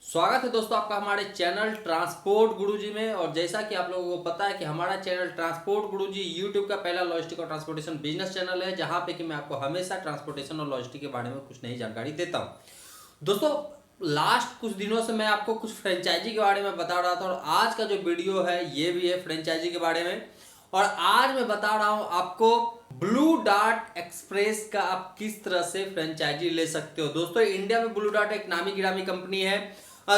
स्वागत है दोस्तों आपका हमारे चैनल ट्रांसपोर्ट गुरुजी में। और जैसा कि आप लोगों को पता है कि हमारा चैनल ट्रांसपोर्ट गुरुजी यूट्यूब का पहला लॉजिस्टिक और ट्रांसपोर्टेशन बिजनेस चैनल है, जहां पे कि मैं आपको हमेशा ट्रांसपोर्टेशन और लॉजिस्टिक के बारे में कुछ नई जानकारी देता हूं। दोस्तों लास्ट कुछ दिनों से मैं आपको कुछ फ्रेंचाइजी के बारे में बता रहा था और आज का जो वीडियो है ये भी है फ्रेंचाइजी के बारे में। और आज मैं बता रहा हूं आपको ब्लू डार्ट एक्सप्रेस का आप किस तरह से फ्रेंचाइजी ले सकते हो। दोस्तों इंडिया में ब्लू डार्ट एक नामी गिरामी कंपनी है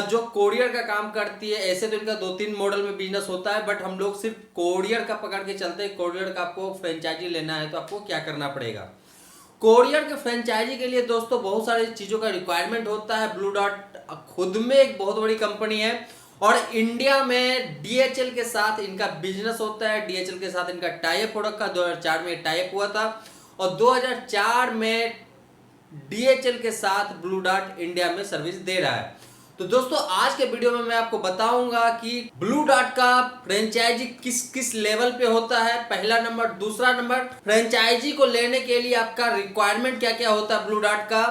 जो कोरियर का काम करती है। ऐसे तो इनका 2-3 मॉडल में बिजनेस होता है, बट हम लोग सिर्फ कोरियर का पकड़ के चलते हैं। कोरियर का आपको फ्रेंचाइजी लेना है तो आपको क्या करना पड़ेगा। कोरियर के फ्रेंचाइजी के लिए दोस्तों बहुत सारी चीज़ों का रिक्वायरमेंट होता है। ब्लू डॉट खुद में एक बहुत बड़ी कंपनी है और इंडिया में DHL के साथ इनका बिजनेस होता है। DHL के साथ इनका टाइप हो रखा, 2004 में टाइप हुआ था और 2004 में DHL के साथ ब्लू डॉट इंडिया में सर्विस दे रहा है। तो दोस्तों आज के वीडियो में मैं आपको बताऊंगा कि ब्लू डॉट का फ्रेंचाइजी किस किस लेवल पे होता है, पहला नंबर। दूसरा नंबर, फ्रेंचाइजी को लेने के लिए आपका रिक्वायरमेंट क्या क्या होता है ब्लू डॉट का,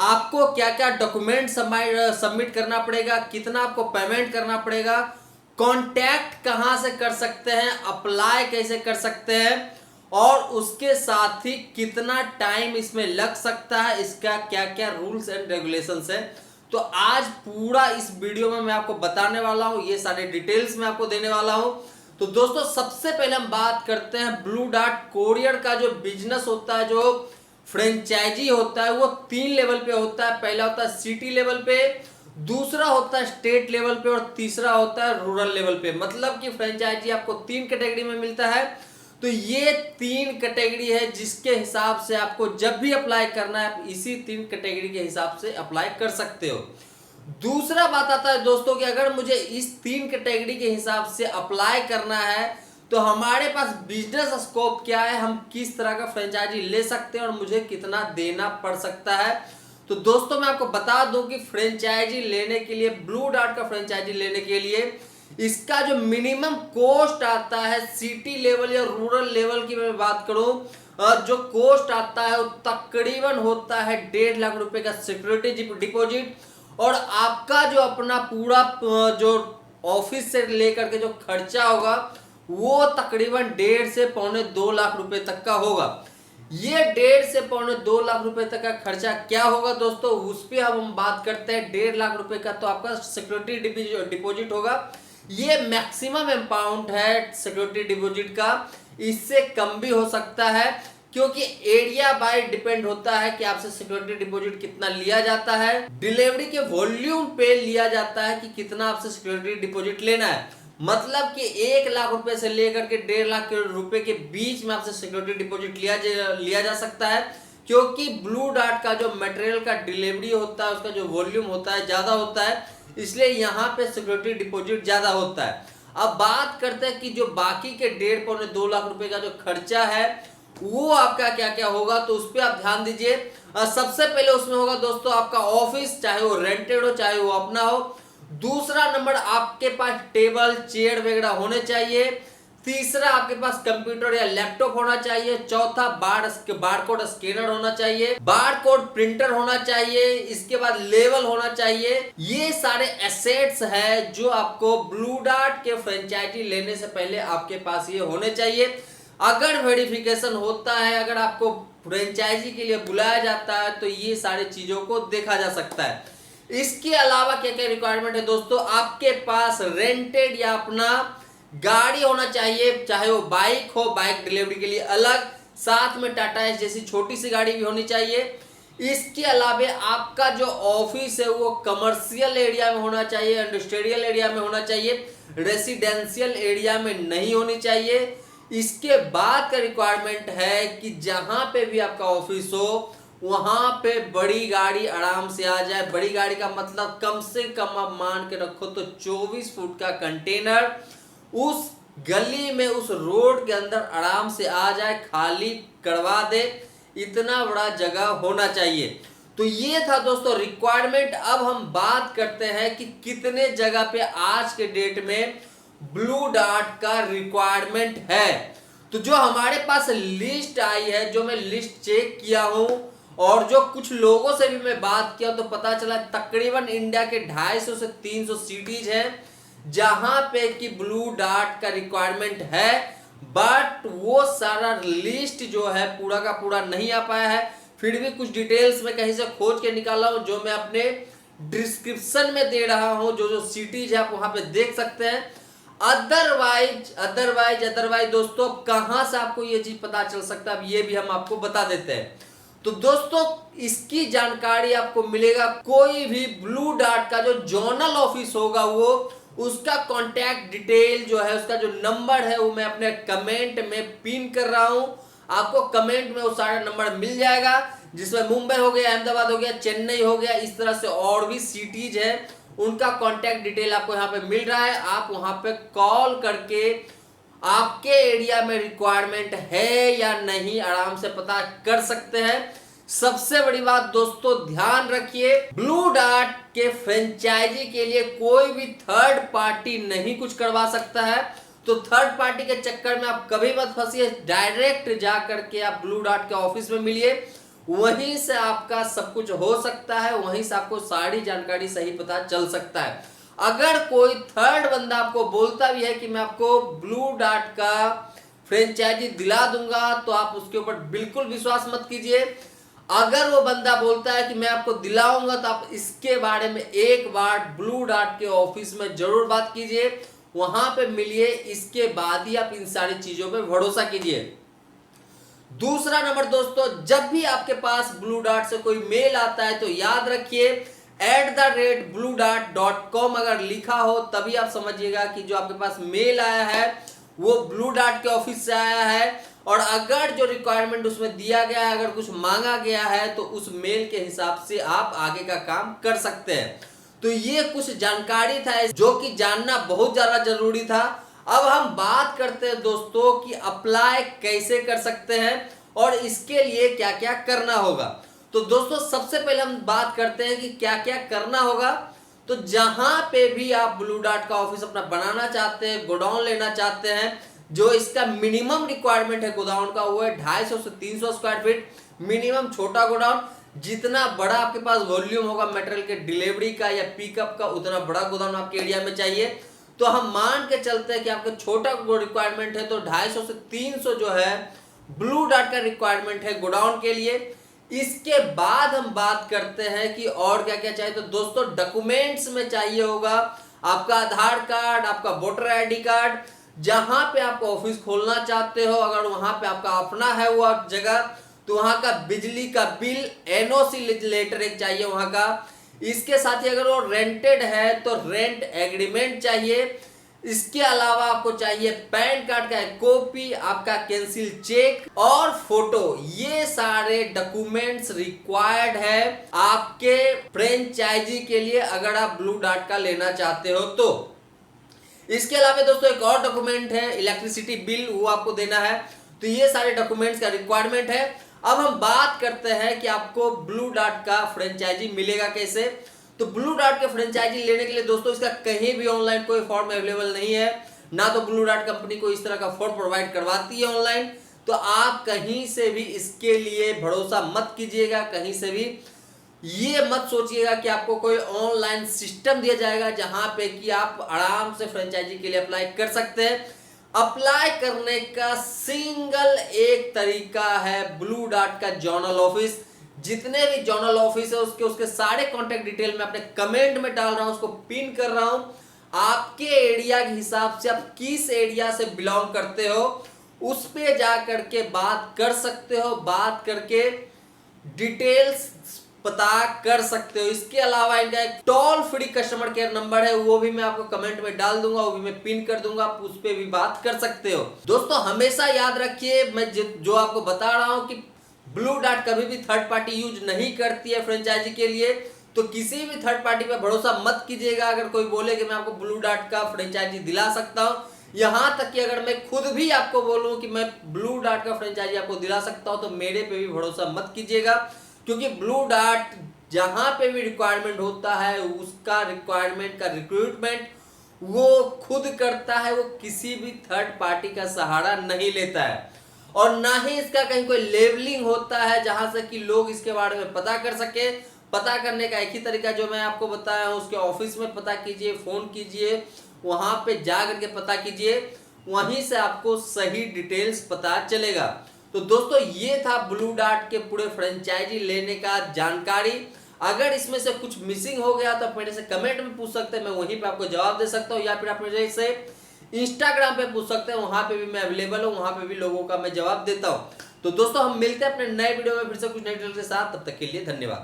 आपको क्या क्या डॉक्यूमेंट सबमिट करना पड़ेगा, कितना आपको पेमेंट करना पड़ेगा, कॉन्टैक्ट कहां से कर सकते हैं, अप्लाई कैसे कर सकते हैं और उसके साथ ही कितना टाइम इसमें लग सकता है, इसका क्या क्या रूल्स एंड रेगुलेशंस है। तो आज पूरा इस वीडियो में मैं आपको बताने वाला हूं, ये सारे डिटेल्स मैं आपको देने वाला हूं। तो दोस्तों सबसे पहले हम बात करते हैं ब्लू डॉट कोरियर का जो बिजनेस होता है, जो फ्रेंचाइजी होता है वो 3 लेवल पे होता है। पहला होता है सिटी लेवल पे, दूसरा होता है स्टेट लेवल पे और तीसरा होता है रूरल लेवल पे। मतलब कि फ्रेंचाइजी आपको 3 कैटेगरी में मिलता है। तो ये 3 कैटेगरी है जिसके हिसाब से आपको जब भी अप्लाई करना है आप इसी 3 कैटेगरी के हिसाब से अप्लाई कर सकते हो। दूसरा बात आता है दोस्तों कि अगर मुझे इस 3 कैटेगरी के हिसाब से अप्लाई करना है तो हमारे पास बिजनेस स्कोप क्या है, हम किस तरह का फ्रेंचाइजी ले सकते हैं और मुझे कितना देना पड़ सकता है। तो दोस्तों मैं आपको बता दूं कि फ्रेंचाइजी लेने के लिए, ब्लू डॉट का फ्रेंचाइजी लेने के लिए इसका जो मिनिमम कॉस्ट आता है, सिटी लेवल या रूरल लेवल की मैं बात करूं, जो कॉस्ट आता है वो तकरीबन होता है 1.5 लाख रुपए का सिक्योरिटी डिपॉजिट। और आपका जो अपना पूरा जो ऑफिस से लेकर के जो खर्चा होगा वो तकरीबन 1.5 से 1.25-2 लाख रुपए तक का होगा। ये 1.5 से 1.25-2 लाख रुपए तक का खर्चा क्या होगा दोस्तों, उस पर हम बात करते हैं। 1.5 लाख रुपए का तो आपका सिक्योरिटी डिपॉजिट होगा। ये मैक्सिमम अमाउंट है सिक्योरिटी डिपॉजिट का, इससे कम भी हो सकता है क्योंकि एरिया बाय डिपेंड होता है कि आपसे सिक्योरिटी डिपॉजिट कितना लिया जाता है। डिलीवरी के वॉल्यूम पे लिया जाता है कि कितना आपसे सिक्योरिटी डिपॉजिट लेना है। मतलब कि 1 लाख रुपए से लेकर के 1.5 लाख रुपए के बीच में आपसे सिक्योरिटी डिपॉजिट लिया जा सकता है, क्योंकि ब्लू डॉट का जो मटेरियल का डिलीवरी होता है उसका जो वॉल्यूम होता है ज्यादा होता है, इसलिए यहाँ पे सिक्योरिटी डिपॉजिट ज्यादा होता है। अब बात करते हैं कि जो बाकी के 1.5-2 लाख रुपए का जो खर्चा है वो आपका क्या क्या होगा, तो उस पर आप ध्यान दीजिए। सबसे पहले उसमें होगा दोस्तों आपका ऑफिस, चाहे वो रेंटेड हो चाहे वो अपना हो। दूसरा नंबर, आपके पास टेबल चेयर वगैरह होने चाहिए। तीसरा, आपके पास कंप्यूटर या लैपटॉप होना चाहिए। चौथा, बारकोड स्कैनर होना चाहिए, बारकोड प्रिंटर होना चाहिए। इसके बाद लेवल होना चाहिए। ये सारे एसेट्स है जो आपको ब्लू डॉट के फ्रेंचाइजी लेने से पहले आपके पास ये होने चाहिए। अगर वेरिफिकेशन होता है, अगर आपको फ्रेंचाइजी के लिए बुलाया जाता है तो ये सारी चीजों को देखा जा सकता है। इसके अलावा क्या क्या रिक्वायरमेंट है दोस्तों, आपके पास रेंटेड या अपना गाड़ी होना चाहिए, चाहे वो बाइक हो, बाइक डिलीवरी के लिए अलग, साथ में टाटा एस जैसी छोटी सी गाड़ी भी होनी चाहिए। इसके अलावा आपका जो ऑफिस है वो कमर्शियल एरिया में होना चाहिए, इंडस्ट्रियल एरिया में होना चाहिए, रेसिडेंशियल एरिया में नहीं होनी चाहिए। इसके बाद का रिक्वायरमेंट है कि जहां पे भी आपका ऑफिस हो वहां पे बड़ी गाड़ी आराम से आ जाए। बड़ी गाड़ी का मतलब कम से कम आप मान के रखो तो 24 फुट का कंटेनर उस गली में, उस रोड के अंदर आराम से आ जाए, खाली करवा दे, इतना बड़ा जगह होना चाहिए। तो ये था दोस्तों रिक्वायरमेंट। अब हम बात करते हैं कि कितने जगह पे आज के डेट में ब्लू डॉट का रिक्वायरमेंट है। तो जो हमारे पास लिस्ट आई है, जो मैं लिस्ट चेक किया हूं और जो कुछ लोगों से भी मैं बात किया तो पता चला तकरीबन इंडिया के 250 से 300 सिटीज हैं जहां पे कि ब्लू डार्ट का रिक्वायरमेंट है, बट वो सारा लिस्ट जो है पूरा का पूरा नहीं आ पाया है। फिर भी कुछ डिटेल्स में कहीं से खोज के निकाला हूं जो मैं अपने डिस्क्रिप्शन में दे रहा हूं, जो जो सिटीज है आप वहां पे देख सकते हैं। अदरवाइज दोस्तों कहां से आपको ये चीज पता चल सकता है ये भी हम आपको बता देते हैं। तो दोस्तों इसकी जानकारी आपको मिलेगा, कोई भी ब्लू डार्ट का जो जोनल ऑफिस होगा वो उसका कांटेक्ट डिटेल जो है, उसका जो नंबर है वो मैं अपने कमेंट में पिन कर रहा हूं। आपको कमेंट में वो सारा नंबर मिल जाएगा, जिसमें मुंबई हो गया, अहमदाबाद हो गया, चेन्नई हो गया, इस तरह से और भी सिटीज है उनका कांटेक्ट डिटेल आपको यहाँ पे मिल रहा है। आप वहां पे कॉल करके आपके एरिया में रिक्वायरमेंट है या नहीं आराम से पता कर सकते हैं। सबसे बड़ी बात दोस्तों ध्यान रखिए, ब्लू डार्ट के फ्रेंचाइजी के लिए कोई भी थर्ड पार्टी नहीं कुछ करवा सकता है। तो थर्ड पार्टी के चक्कर में आप कभी मत फंसिए, डायरेक्ट जा करके आप ब्लू डार्ट के ऑफिस में मिलिए, वहीं से आपका सब कुछ हो सकता है, वहीं से आपको सारी जानकारी सही पता चल सकता है। अगर कोई थर्ड बंदा आपको बोलता भी है कि मैं आपको ब्लू डार्ट का फ्रेंचाइजी दिला दूंगा, तो आप उसके ऊपर बिल्कुल विश्वास मत कीजिए। अगर वो बंदा बोलता है कि मैं आपको दिलाऊंगा, तो आप इसके बारे में एक बार ब्लू डार्ट के ऑफिस में जरूर बात कीजिए, वहां पे मिलिए, इसके बाद ही आप इन सारी चीजों पे भरोसा कीजिए। दूसरा नंबर दोस्तों, जब भी आपके पास ब्लू डार्ट से कोई मेल आता है तो याद रखिए @bluedart.com अगर लिखा हो तभी आप समझिएगा कि जो आपके पास मेल आया है वो ब्लू डार्ट के ऑफिस से आया है। और अगर जो रिक्वायरमेंट उसमें दिया गया है, अगर कुछ मांगा गया है, तो उस मेल के हिसाब से आप आगे का काम कर सकते हैं। तो ये कुछ जानकारी था जो कि जानना बहुत ज्यादा जरूरी था। अब हम बात करते हैं दोस्तों कि अप्लाई कैसे कर सकते हैं और इसके लिए क्या क्या करना होगा। तो दोस्तों सबसे पहले हम बात करते हैं कि क्या क्या करना होगा। तो जहां पे भी आप ब्लू डार्ट का ऑफिस अपना बनाना चाहते हैं, गोडाउन लेना चाहते हैं, जो इसका मिनिमम रिक्वायरमेंट है गोडाउन का वो है 250 से 300 स्क्वायर फीट मिनिमम छोटा गोडाउन। जितना बड़ा आपके पास वॉल्यूम होगा मटेरियल के डिलीवरी का या पिकअप का, उतना बड़ा गोडाउन आपके एरिया में चाहिए। तो हम मान के चलते हैं कि आपका छोटा रिक्वायरमेंट है तो 250 से 300 जो है ब्लू डार्ट का रिक्वायरमेंट है गोडाउन के लिए। इसके बाद हम बात करते हैं कि और क्या क्या चाहिए। तो दोस्तों डॉक्यूमेंट्स में चाहिए होगा आपका आधार कार्ड, आपका वोटर आईडी कार्ड, जहां पे आप ऑफिस खोलना चाहते हो अगर वहां पे आपका अपना है वो जगह, तो वहां का बिजली का बिल, एनओसी लेटर एक चाहिए वहां का। इसके साथ ही अगर वो रेंटेड है तो रेंट एग्रीमेंट चाहिए। इसके अलावा आपको चाहिए पैन कार्ड का एक कॉपी, आपका कैंसिल चेक और फोटो। ये सारे डॉक्यूमेंट्स रिक्वायर्ड है आपके फ्रेंचाइजी के लिए अगर आप ब्लू डार्ट का लेना चाहते हो तो। इसके अलावा दोस्तों एक और डॉक्यूमेंट है इलेक्ट्रिसिटी बिल, वो आपको देना है। तो ये सारे डॉक्यूमेंट्स का रिक्वायरमेंट है। अब हम बात करते हैं कि आपको ब्लू डार्ट का फ्रेंचाइजी मिलेगा कैसे। तो ब्लू डार्ट के फ्रेंचाइजी लेने के लिए दोस्तों इसका कहीं भी ऑनलाइन कोई फॉर्म अवेलेबल नहीं है, ना तो ब्लू डार्ट कंपनी को इस तरह का फॉर्म प्रोवाइड करवाती है ऑनलाइन। तो आप कहीं से भी इसके लिए भरोसा मत कीजिएगा, कहीं से भी ये मत सोचिएगा कि आपको कोई ऑनलाइन सिस्टम दिया जाएगा जहां पे कि आप आराम से फ्रेंचाइजी के लिए अप्लाई कर सकते हैं। अप्लाई करने का सिंगल एक तरीका है ब्लू डार्ट का जोनल ऑफिस। जितने भी जोनल ऑफिस है उसके सारे कॉन्टेक्ट डिटेल मैं अपने कमेंट में डाल रहा हूं, उसको पिन कर रहा हूं। आपके एरिया के हिसाब से आप किस एरिया से बिलोंग करते हो उस पे जा करके बात कर सकते हो, बात करके डिटेल्स पता कर सकते हो। इसके अलावा इनका एक toll free customer care number है, वो भी मैं आपको कमेंट में डाल दूंगा, वो भी मैं पिन कर दूंगा, आप उस पे भी बात कर सकते हो। दोस्तों हमेशा याद रखिए मैं जो आपको बता रहा हूं कि ब्लू डार्ट कभी भी थर्ड पार्टी यूज नहीं करती है फ्रेंचाइजी के लिए। तो किसी भी थर्ड पार्टी पे भरोसा मत कीजिएगा। अगर कोई बोले कि मैं आपको ब्लू डार्ट का फ्रेंचाइजी दिला सकता हूं, यहां तक कि अगर मैं खुद भी आपको बोलूं कि मैं ब्लू डार्ट का फ्रेंचाइजी आपको दिला सकता हूं, तो मेरे पे भी भरोसा मत कीजिएगा। क्योंकि ब्लू डार्ट जहां पे भी रिक्वायरमेंट होता है उसका रिक्वायरमेंट का रिक्रूटमेंट वो खुद करता है, वो किसी भी थर्ड पार्टी का सहारा नहीं लेता है। और ना ही इसका कहीं कोई लेबलिंग होता है जहां से कि लोग इसके बारे में पता कर सके। पता करने का एक ही तरीका जो मैं आपको बताया हूं, उसके ऑफिस में पता कीजिए, फोन कीजिए, वहां पे जा करके पता कीजिए, वहीं से आपको सही डिटेल्स पता चलेगा। तो दोस्तों ये था ब्लू डार्ट के पूरे फ्रेंचाइजी लेने का जानकारी। अगर इसमें से कुछ मिसिंग हो गया तो आप मेरे से कमेंट में पूछ सकते हैं, मैं वहीं पे आपको जवाब दे सकता हूँ, या फिर आप मेरे से इंस्टाग्राम पे पूछ सकते हैं, वहां पे भी मैं अवेलेबल हूँ, वहां पे भी लोगों का मैं जवाब देता हूँ। तो दोस्तों हम मिलते हैं अपने नए वीडियो में फिर से कुछ नए डिटेल के साथ, तब तक के लिए धन्यवाद।